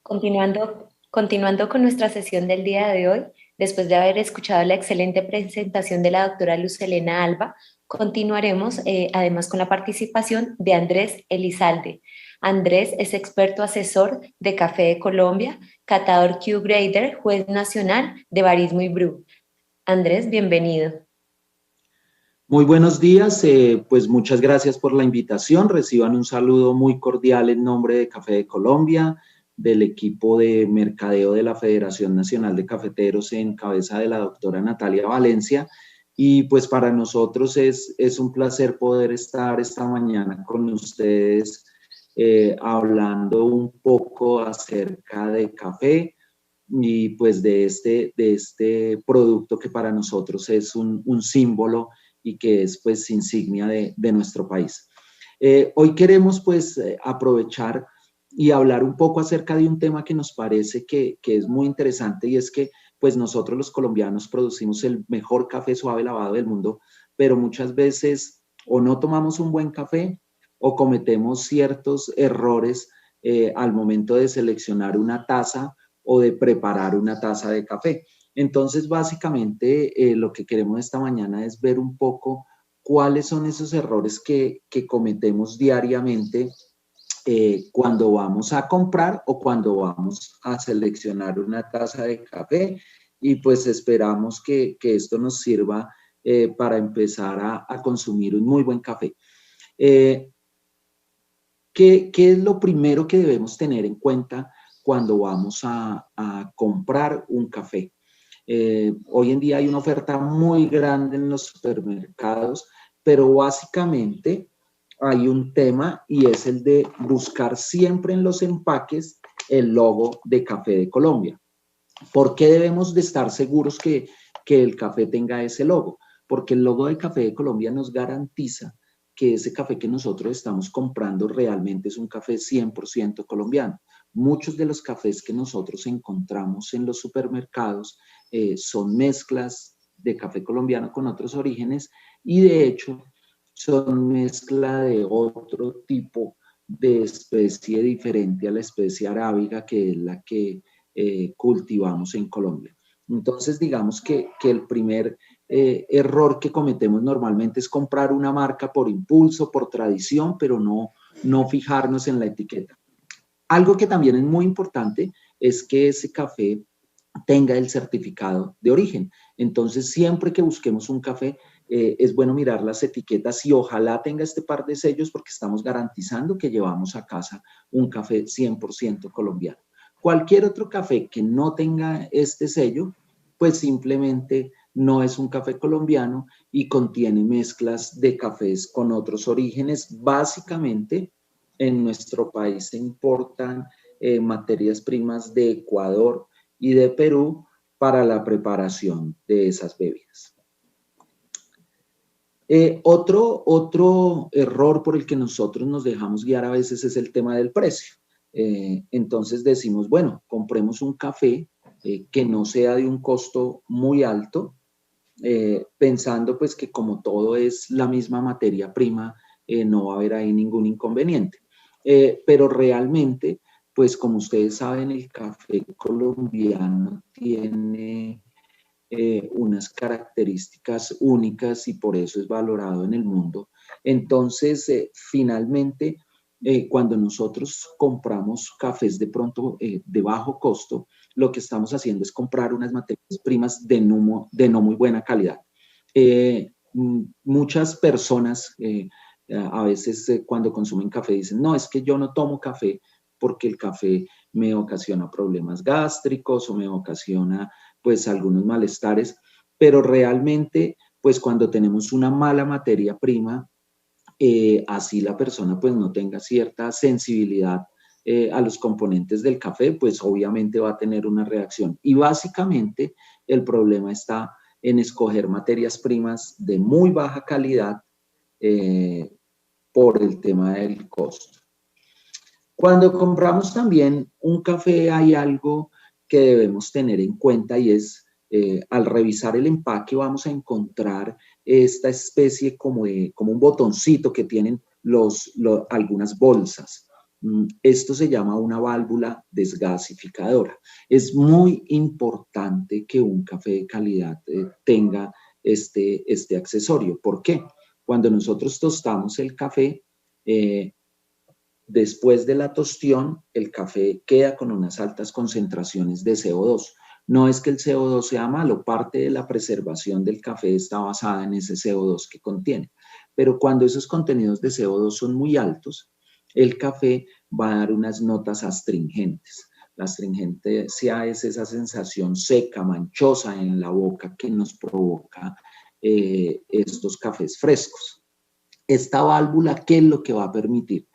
Continuando con nuestra sesión del día de hoy, después de haber escuchado la excelente presentación de la doctora Luz Helena Alba, continuaremos además con la participación de Andrés Elizalde. Andrés es experto asesor de Café de Colombia, catador Q-Grader, juez nacional de Barismo y Brew. Andrés, bienvenido. Muy buenos días, pues muchas gracias por la invitación. Reciban un saludo muy cordial en nombre de Café de Colombia, del equipo de mercadeo de la Federación Nacional de Cafeteros en cabeza de la doctora Natalia Valencia. Y pues para nosotros es un placer poder estar esta mañana con ustedes hablando un poco acerca de café y pues de este producto que para nosotros es un símbolo y que es pues insignia de nuestro país. Hoy queremos pues aprovechar y hablar un poco acerca de un tema que nos parece que es muy interesante, y es que pues nosotros los colombianos producimos el mejor café suave lavado del mundo, pero muchas veces o no tomamos un buen café o cometemos ciertos errores al momento de seleccionar una taza o de preparar una taza de café. Entonces, básicamente, lo que queremos esta mañana es ver un poco cuáles son esos errores que cometemos diariamente cuando vamos a comprar o cuando vamos a seleccionar una taza de café, y pues esperamos que esto nos sirva para empezar a consumir un muy buen café. ¿Qué es lo primero que debemos tener en cuenta cuando vamos a comprar un café? Hoy en día hay una oferta muy grande en los supermercados, pero básicamente hay un tema, y es el de buscar siempre en los empaques el logo de Café de Colombia. ¿Por qué debemos de estar seguros que el café tenga ese logo? Porque el logo de Café de Colombia nos garantiza que ese café que nosotros estamos comprando realmente es un café 100% colombiano. Muchos de los cafés que nosotros encontramos en los supermercados son mezclas de café colombiano con otros orígenes, y de hecho son mezcla de otro tipo de especie diferente a la especie arábiga, que es la que cultivamos en Colombia. Entonces, digamos que el primer error que cometemos normalmente es comprar una marca por impulso, por tradición, pero no fijarnos en la etiqueta. Algo que también es muy importante es que ese café tenga el certificado de origen. Entonces, siempre que busquemos un café, es bueno mirar las etiquetas y ojalá tenga este par de sellos, porque estamos garantizando que llevamos a casa un café 100% colombiano. Cualquier otro café que no tenga este sello, pues simplemente no es un café colombiano y contiene mezclas de cafés con otros orígenes. Básicamente, en nuestro país se importan materias primas de Ecuador y de Perú para la preparación de esas bebidas. Otro error por el que nosotros nos dejamos guiar a veces es el tema del precio. Entonces decimos, bueno, compremos un café que no sea de un costo muy alto, pensando pues que como todo es la misma materia prima, no va a haber ahí ningún inconveniente. Pero realmente, pues como ustedes saben, el café colombiano tiene unas características únicas y por eso es valorado en el mundo. Entonces, finalmente, cuando nosotros compramos cafés de pronto de bajo costo, lo que estamos haciendo es comprar unas materias primas de no muy buena calidad. Muchas personas a veces cuando consumen café dicen, no, es que yo no tomo café porque el café me ocasiona problemas gástricos o me ocasiona pues algunos malestares, pero realmente pues cuando tenemos una mala materia prima, así la persona pues no tenga cierta sensibilidad a los componentes del café, pues obviamente va a tener una reacción. Y básicamente el problema está en escoger materias primas de muy baja calidad por el tema del costo. Cuando compramos también un café hay algo que debemos tener en cuenta, y es al revisar el empaque vamos a encontrar esta especie como un botoncito que tienen algunas bolsas. Esto se llama una válvula desgasificadora. Es muy importante que un café de calidad tenga este accesorio. ¿Por qué? Cuando nosotros tostamos el café, después de la tostión, el café queda con unas altas concentraciones de CO2. No es que el CO2 sea malo, parte de la preservación del café está basada en ese CO2 que contiene. Pero cuando esos contenidos de CO2 son muy altos, el café va a dar unas notas astringentes. La astringencia es esa sensación seca, manchosa en la boca que nos provoca estos cafés frescos. Esta válvula, ¿qué es lo que va a permitir?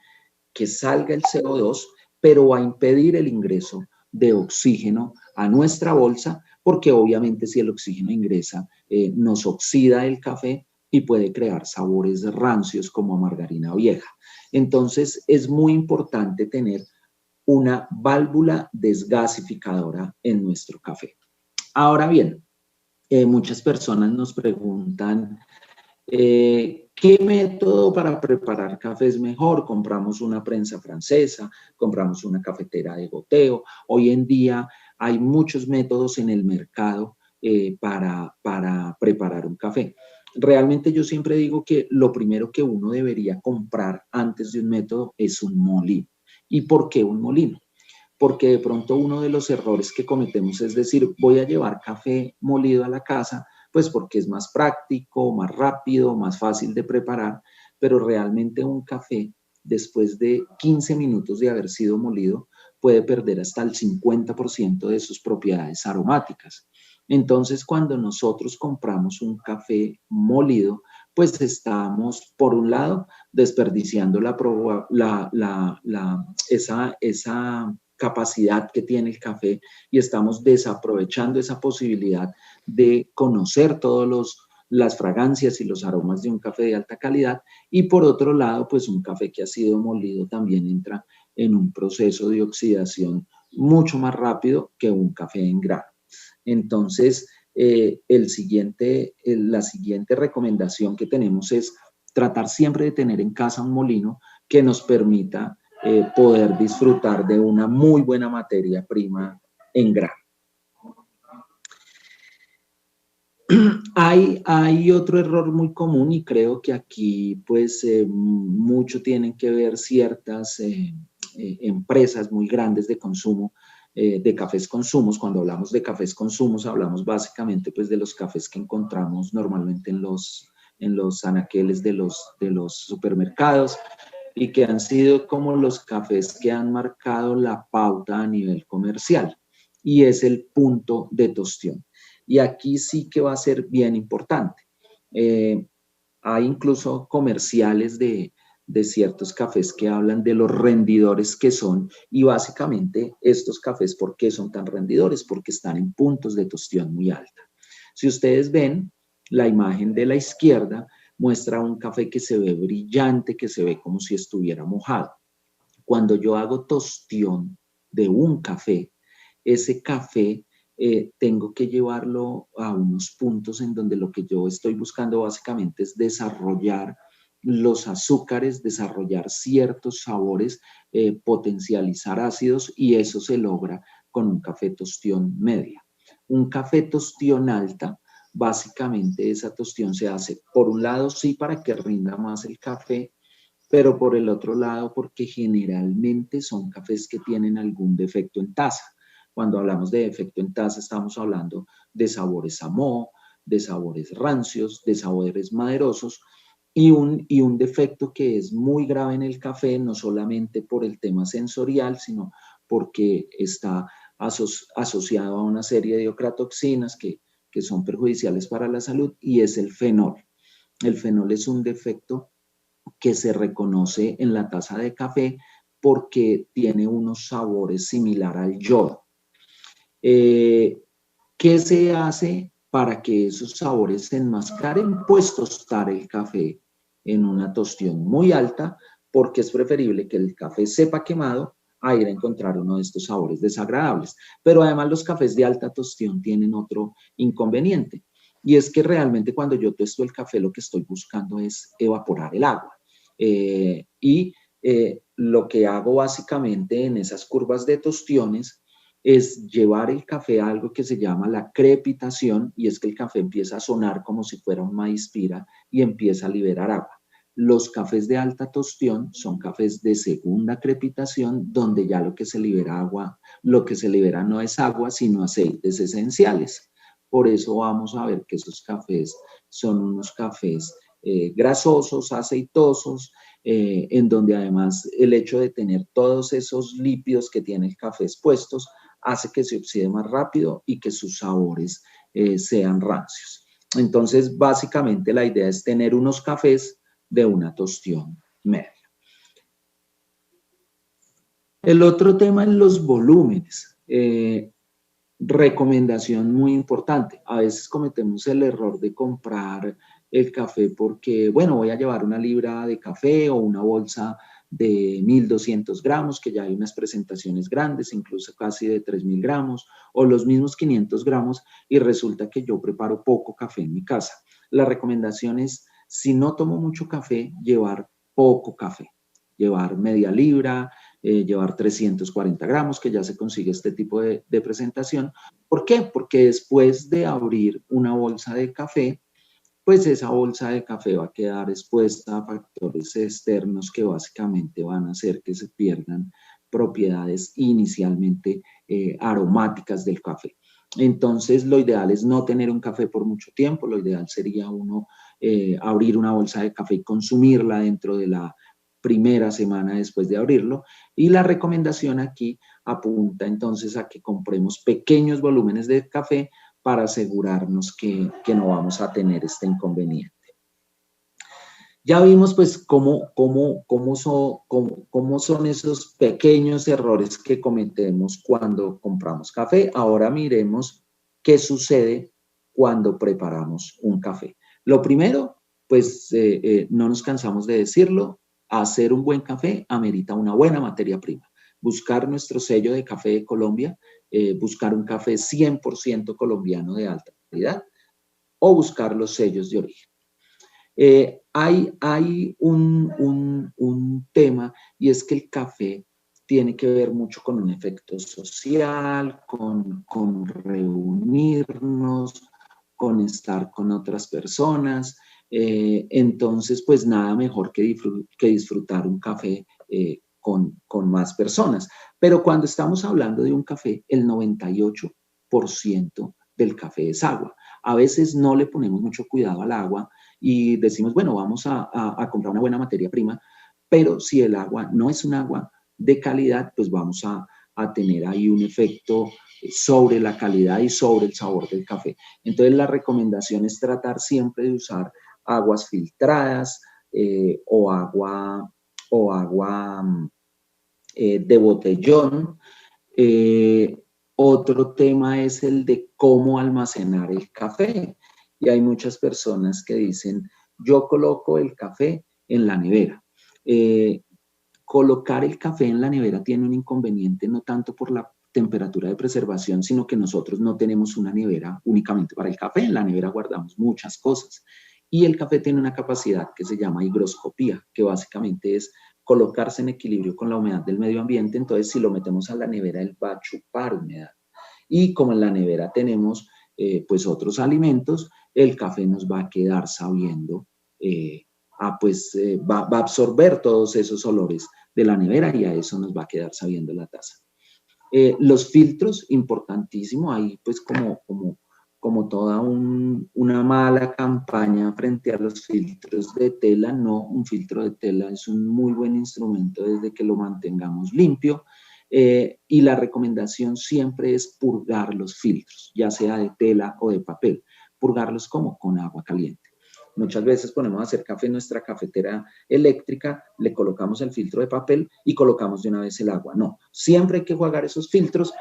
Que salga el CO2, pero va a impedir el ingreso de oxígeno a nuestra bolsa, porque obviamente si el oxígeno ingresa, nos oxida el café y puede crear sabores rancios como a margarina vieja. Entonces es muy importante tener una válvula desgasificadora en nuestro café. Ahora bien, muchas personas nos preguntan, ¿qué método para preparar café es mejor? Compramos una prensa francesa, compramos una cafetera de goteo. Hoy en día hay muchos métodos en el mercado para preparar un café. Realmente yo siempre digo que lo primero que uno debería comprar antes de un método es un molino. ¿Y por qué un molino? Porque de pronto uno de los errores que cometemos es decir, voy a llevar café molido a la casa, pues porque es más práctico, más rápido, más fácil de preparar, pero realmente un café, después de 15 minutos de haber sido molido, puede perder hasta el 50% de sus propiedades aromáticas. Entonces, cuando nosotros compramos un café molido, pues estamos, por un lado, desperdiciando esa capacidad que tiene el café y estamos desaprovechando esa posibilidad de conocer todas las fragancias y los aromas de un café de alta calidad. Y por otro lado, pues un café que ha sido molido también entra en un proceso de oxidación mucho más rápido que un café en grano. Entonces, la siguiente recomendación que tenemos es tratar siempre de tener en casa un molino que nos permita poder disfrutar de una muy buena materia prima en grano. Hay otro error muy común y creo que aquí pues mucho tienen que ver ciertas empresas muy grandes de consumo, de cafés consumos. Cuando hablamos de cafés consumos hablamos básicamente pues de los cafés que encontramos normalmente en los anaqueles de los supermercados y que han sido como los cafés que han marcado la pauta a nivel comercial y es el punto de tostión. Y aquí sí que va a ser bien importante. Hay incluso comerciales de ciertos cafés que hablan de los rendidores que son y básicamente estos cafés, ¿por qué son tan rendidores? Porque están en puntos de tostión muy alta. Si ustedes ven, la imagen de la izquierda muestra un café que se ve brillante, que se ve como si estuviera mojado. Cuando yo hago tostión de un café, ese café tengo que llevarlo a unos puntos en donde lo que yo estoy buscando básicamente es desarrollar los azúcares, desarrollar ciertos sabores, potencializar ácidos y eso se logra con un café tostión media. Un café tostión alta, básicamente esa tostión se hace por un lado sí para que rinda más el café, pero por el otro lado porque generalmente son cafés que tienen algún defecto en taza. Cuando hablamos de defecto en taza estamos hablando de sabores a moho, de sabores rancios, de sabores maderosos y un defecto que es muy grave en el café, no solamente por el tema sensorial, sino porque está asociado a una serie de ocratoxinas que son perjudiciales para la salud y es el fenol. El fenol es un defecto que se reconoce en la taza de café porque tiene unos sabores similar al yodo. ¿Qué se hace para que esos sabores se enmascaren? Pues tostar el café en una tostión muy alta, porque es preferible que el café sepa quemado a ir a encontrar uno de estos sabores desagradables. Pero además los cafés de alta tostión tienen otro inconveniente, y es que realmente cuando yo tosto el café lo que estoy buscando es evaporar el agua. lo que hago básicamente en esas curvas de tostiones es llevar el café a algo que se llama la crepitación, y es que el café empieza a sonar como si fuera un maíz pira y empieza a liberar agua. Los cafés de alta tostión son cafés de segunda crepitación, donde ya lo que se libera agua, lo que se libera no es agua, sino aceites esenciales. Por eso vamos a ver que esos cafés son unos cafés grasosos, aceitosos, en donde además el hecho de tener todos esos lípidos que tiene el café expuestos hace que se oxide más rápido y que sus sabores sean rancios. Entonces, básicamente la idea es tener unos cafés de una tostión media. El otro tema es los volúmenes. Recomendación muy importante. A veces cometemos el error de comprar el café porque, bueno, voy a llevar una libra de café o una bolsa de 1.200 gramos, que ya hay unas presentaciones grandes, incluso casi de 3.000 gramos, o los mismos 500 gramos, y resulta que yo preparo poco café en mi casa. La recomendación es, si no tomo mucho café, llevar poco café, llevar media libra, llevar 340 gramos, que ya se consigue este tipo de presentación. ¿Por qué? Porque después de abrir una bolsa de café, pues esa bolsa de café va a quedar expuesta a factores externos que básicamente van a hacer que se pierdan propiedades inicialmente aromáticas del café. Entonces, lo ideal es no tener un café por mucho tiempo. Lo ideal sería uno abrir una bolsa de café y consumirla dentro de la primera semana después de abrirlo. Y la recomendación aquí apunta entonces a que compremos pequeños volúmenes de café para asegurarnos que no vamos a tener este inconveniente. Ya vimos pues cómo son esos pequeños errores que cometemos cuando compramos café. Ahora miremos qué sucede cuando preparamos un café. Lo primero, pues no nos cansamos de decirlo, hacer un buen café amerita una buena materia prima. Buscar nuestro sello de Café de Colombia, buscar un café 100% colombiano de alta calidad o buscar los sellos de origen. Hay un tema, y es que el café tiene que ver mucho con un efecto social, con reunirnos, con estar con otras personas. Entonces, pues nada mejor que disfrutar un café con más personas. Pero cuando estamos hablando de un café, el 98% del café es agua. A veces no le ponemos mucho cuidado al agua y decimos, bueno, vamos a comprar una buena materia prima, pero si el agua no es un agua de calidad, pues vamos a tener ahí un efecto sobre la calidad y sobre el sabor del café. Entonces, la recomendación es tratar siempre de usar aguas filtradas o agua de botellón. Otro tema es el de cómo almacenar el café. Y hay muchas personas que dicen, yo coloco el café en la nevera. Colocar el café en la nevera tiene un inconveniente, no tanto por la temperatura de preservación, sino que nosotros no tenemos una nevera únicamente para el café. En la nevera guardamos muchas cosas. Y el café tiene una capacidad que se llama higroscopía, que básicamente es colocarse en equilibrio con la humedad del medio ambiente. Entonces, si lo metemos a la nevera, él va a chupar humedad. Y como en la nevera tenemos pues otros alimentos, el café nos va a quedar sabiendo, va a absorber todos esos olores de la nevera y a eso nos va a quedar sabiendo la taza. Los filtros, importantísimo, ahí pues como toda una mala campaña frente a los filtros de tela. No, un filtro de tela es un muy buen instrumento desde que lo mantengamos limpio. Y la recomendación siempre es purgar los filtros, ya sea de tela o de papel. Purgarlos como con agua caliente. Muchas veces ponemos a hacer café en nuestra cafetera eléctrica, le colocamos el filtro de papel y colocamos de una vez el agua. No, siempre hay que enjuagar esos filtros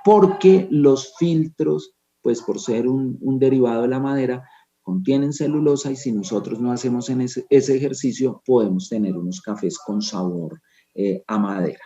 porque los filtros, pues por ser un derivado de la madera, contienen celulosa y si nosotros no hacemos ese ejercicio, podemos tener unos cafés con sabor a madera.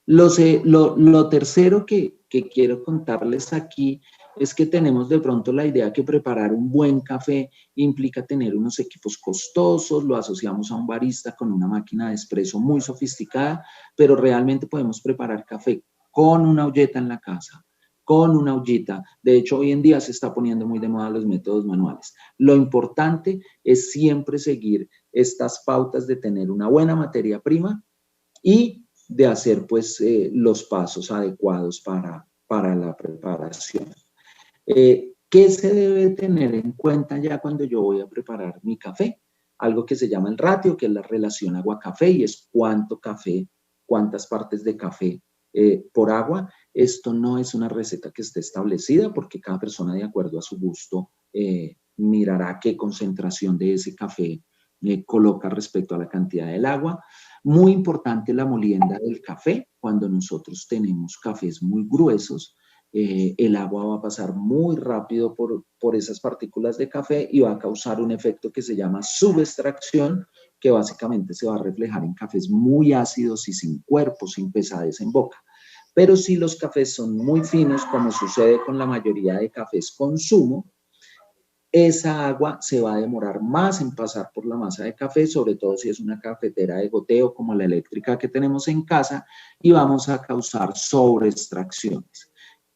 Lo tercero que quiero contarles aquí es que tenemos de pronto la idea que preparar un buen café implica tener unos equipos costosos, lo asociamos a un barista con una máquina de espresso muy sofisticada, pero realmente podemos preparar café con una olleta en la casa, con una ollita. De hecho, hoy en día se está poniendo muy de moda los métodos manuales. Lo importante es siempre seguir estas pautas de tener una buena materia prima y de hacer pues los pasos adecuados para la preparación. ¿Qué se debe tener en cuenta ya cuando yo voy a preparar mi café? Algo que se llama el ratio, que es la relación agua-café, y es cuánto café, cuántas partes de café por agua. Esto no es una receta que esté establecida porque cada persona, de acuerdo a su gusto, mirará qué concentración de ese café coloca respecto a la cantidad del agua. Muy importante la molienda del café. Cuando nosotros tenemos cafés muy gruesos, el agua va a pasar muy rápido por esas partículas de café y va a causar un efecto que se llama subextracción, que básicamente se va a reflejar en cafés muy ácidos y sin cuerpo, sin pesadez en boca. Pero si los cafés son muy finos, como sucede con la mayoría de cafés con zumo, esa agua se va a demorar más en pasar por la masa de café, sobre todo si es una cafetera de goteo como la eléctrica que tenemos en casa, y vamos a causar sobreextracciones,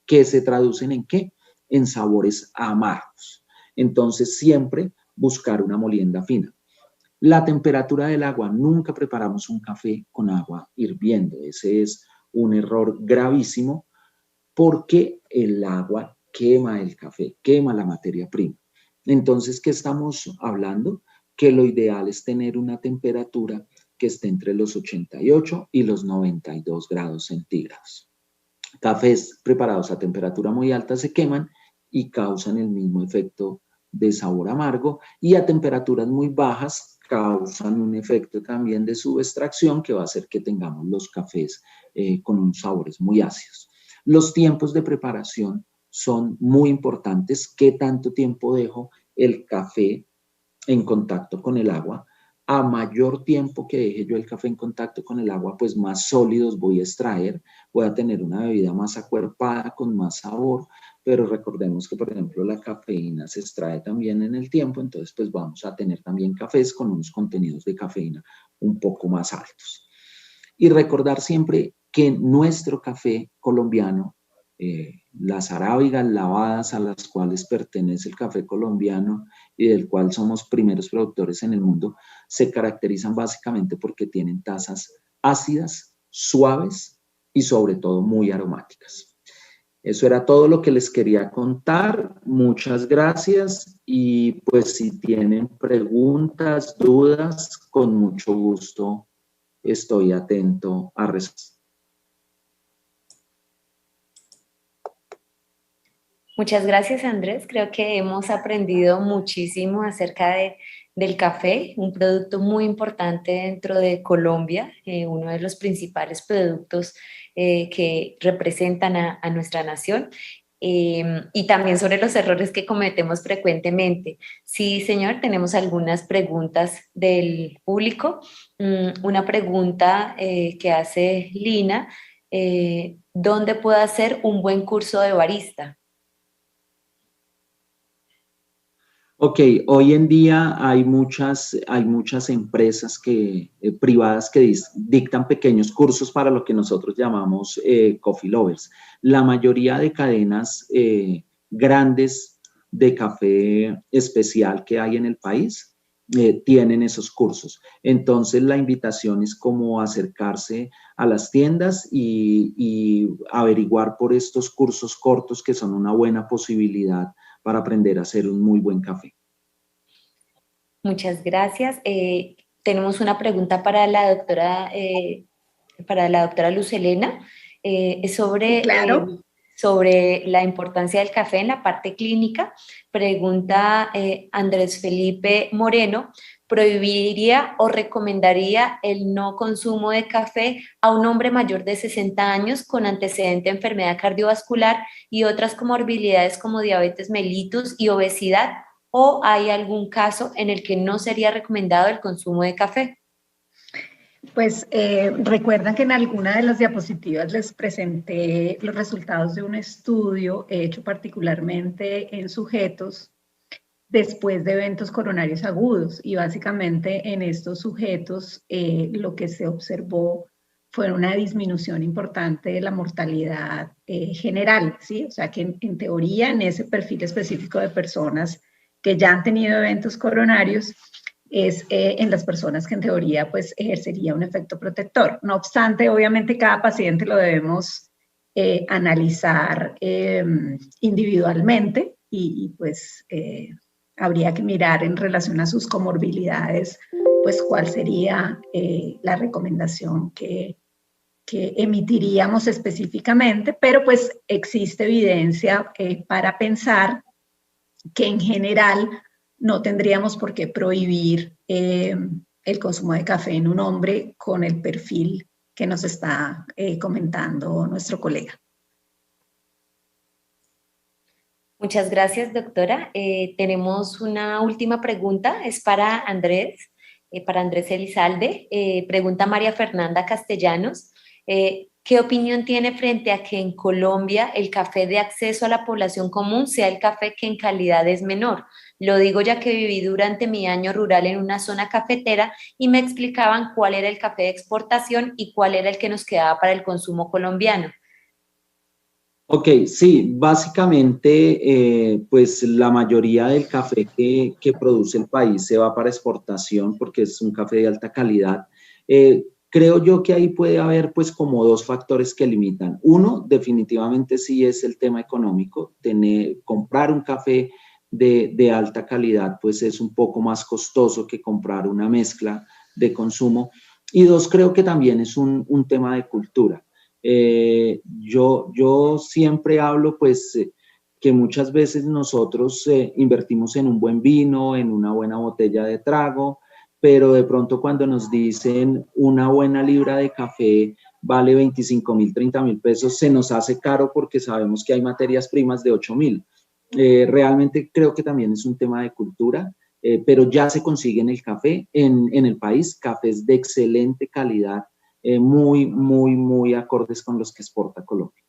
que se traducen en ¿qué? En sabores amargos. Entonces, siempre buscar una molienda fina. La temperatura del agua, nunca preparamos un café con agua hirviendo. Ese es un error gravísimo porque el agua quema el café, quema la materia prima. Entonces, ¿qué estamos hablando? Que lo ideal es tener una temperatura que esté entre los 88 y los 92 grados centígrados. Cafés preparados a temperatura muy alta se queman y causan el mismo efecto de sabor amargo, y a temperaturas muy bajas causan un efecto también de subextracción que va a hacer que tengamos los cafés con unos sabores muy ácidos. Los tiempos de preparación son muy importantes. ¿Qué tanto tiempo dejo el café en contacto con el agua? A mayor tiempo que deje yo el café en contacto con el agua, pues más sólidos voy a extraer, voy a tener una bebida más acuerpada, con más sabor, pero recordemos que, por ejemplo, la cafeína se extrae también en el tiempo, entonces pues vamos a tener también cafés con unos contenidos de cafeína un poco más altos. Y recordar siempre que nuestro café colombiano, las arábigas lavadas a las cuales pertenece el café colombiano y del cual somos primeros productores en el mundo, se caracterizan básicamente porque tienen tazas ácidas, suaves y sobre todo muy aromáticas. Eso era todo lo que les quería contar. Muchas gracias y pues si tienen preguntas, dudas, con mucho gusto estoy atento a responder. Muchas gracias, Andrés. Creo que hemos aprendido muchísimo acerca del café, un producto muy importante dentro de Colombia, uno de los principales productos que representan a nuestra nación. Y también sobre los errores que cometemos frecuentemente. Sí, señor, tenemos algunas preguntas del público. Una pregunta que hace Lina, ¿dónde puedo hacer un buen curso de barista? Ok, hoy en día hay muchas empresas privadas que dictan pequeños cursos para lo que nosotros llamamos coffee lovers. La mayoría de cadenas grandes de café especial que hay en el país tienen esos cursos. Entonces la invitación es como acercarse a las tiendas y averiguar por estos cursos cortos que son una buena posibilidad para aprender a hacer un muy buen café. Muchas gracias. Tenemos una pregunta para la doctora Luz Helena sobre, Claro. sobre la importancia del café en la parte clínica. Pregunta Andrés Felipe Moreno, ¿prohibiría o recomendaría el no consumo de café a un hombre mayor de 60 años con antecedente de enfermedad cardiovascular y otras comorbilidades como diabetes mellitus y obesidad? ¿O hay algún caso en el que no sería recomendado el consumo de café? Pues recuerdan que en alguna de las diapositivas les presenté los resultados de un estudio hecho particularmente en sujetos después de eventos coronarios agudos, y básicamente en estos sujetos lo que se observó fue una disminución importante de la mortalidad general, ¿sí? O sea que en teoría en ese perfil específico de personas que ya han tenido eventos coronarios es en las personas que en teoría pues ejercería un efecto protector. No obstante, obviamente cada paciente lo debemos analizar individualmente y pues habría que mirar en relación a sus comorbilidades, pues cuál sería la recomendación que emitiríamos específicamente, pero pues existe evidencia para pensar que en general no tendríamos por qué prohibir el consumo de café en un hombre con el perfil que nos está comentando nuestro colega. Muchas gracias, doctora. Tenemos una última pregunta, es para Andrés Elizalde. Pregunta María Fernanda Castellanos. ¿Qué opinión tiene frente a que en Colombia el café de acceso a la población común sea el café que en calidad es menor? Lo digo ya que viví durante mi año rural en una zona cafetera y me explicaban cuál era el café de exportación y cuál era el que nos quedaba para el consumo colombiano. Ok, sí, básicamente, pues la mayoría del café que produce el país se va para exportación porque es un café de alta calidad. Creo yo que ahí puede haber pues como dos factores que limitan. Uno, definitivamente sí es el tema económico. Comprar un café de alta calidad pues es un poco más costoso que comprar una mezcla de consumo. Y dos, creo que también es un tema de cultura. Yo siempre hablo pues que muchas veces nosotros invertimos en un buen vino, en una buena botella de trago, pero de pronto cuando nos dicen una buena libra de café vale 25.000, 30.000 pesos, se nos hace caro porque sabemos que hay materias primas de 8.000. Realmente creo que también es un tema de cultura, pero ya se consigue en el café, en el país, cafés de excelente calidad, muy acordes con los que exporta Colombia.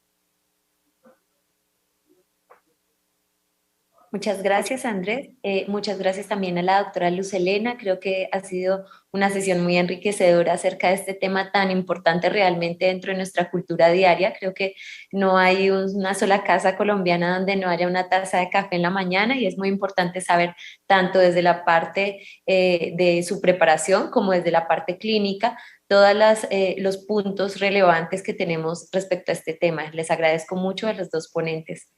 Muchas gracias, Andrés. Muchas gracias también a la doctora Luz Helena. Creo que ha sido una sesión muy enriquecedora acerca de este tema tan importante realmente dentro de nuestra cultura diaria. Creo que no hay una sola casa colombiana donde no haya una taza de café en la mañana y es muy importante saber tanto desde la parte de su preparación como desde la parte clínica todos los puntos relevantes que tenemos respecto a este tema. Les agradezco mucho a los dos ponentes.